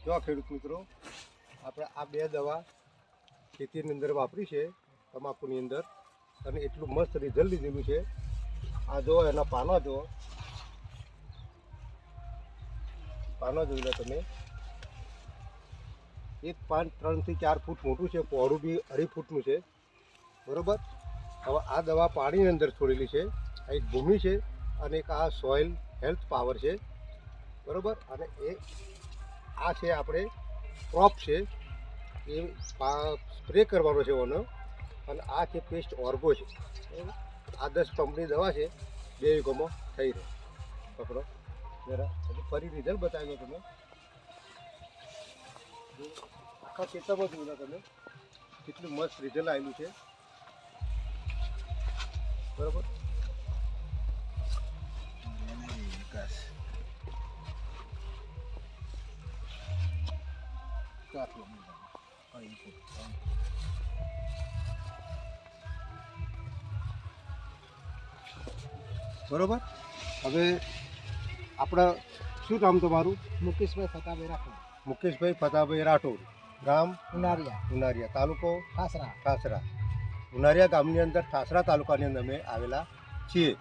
જો ખેડૂત મિત્રો, આપણે આ બે દવા ખેતીની અંદર વાપરી છે, તમાકુની અંદર, અને એટલું મસ્ત રિઝલ્ટ લીધેલું છે. આ જો એના પાનો જો, પાનો જોઈ લો તમે. એક પાન 3 થી 4 ફૂટ મોટું છે, પહોળું બી 2.5 ફૂટનું છે, બરાબર. હવે આ દવા પાણીની અંદર છોડેલી છે. આ એક ભૂમિ છે અને એક આ સોઇલ હેલ્થ પાવર છે, બરાબર. અને આ છે આપણે ક્રોપ છે, એ સ્પ્રે કરવાનો છે ઓનો. અને આ છે પેસ્ટ ઓર્ગો છે, આ 10 પંપની દવા છે, 2 વીઘોમાં થઈ રહે. પકડો જરા, ફરી રિઝલ્ટ બતાવ્યો તમે. આખા ખેતરમાં જોઈ લો તમે, કેટલું મસ્ત રિઝલ્ટ આવેલું છે, બરાબર. બરોબર. હવે આપણા શું નામ તમારું? મુકેશભાઈ ફતાભાઈ રાઠોડ, મુકેશભાઈ ફતાભાઈ રાઠોડ, ગામ ઉનારિયા, ઉનારિયા, તાલુકો ખાસરા. ઠાસરા. ઉનારિયા ગામની અંદર ઠાસરા તાલુકાની અંદર અમે આવેલા છીએ.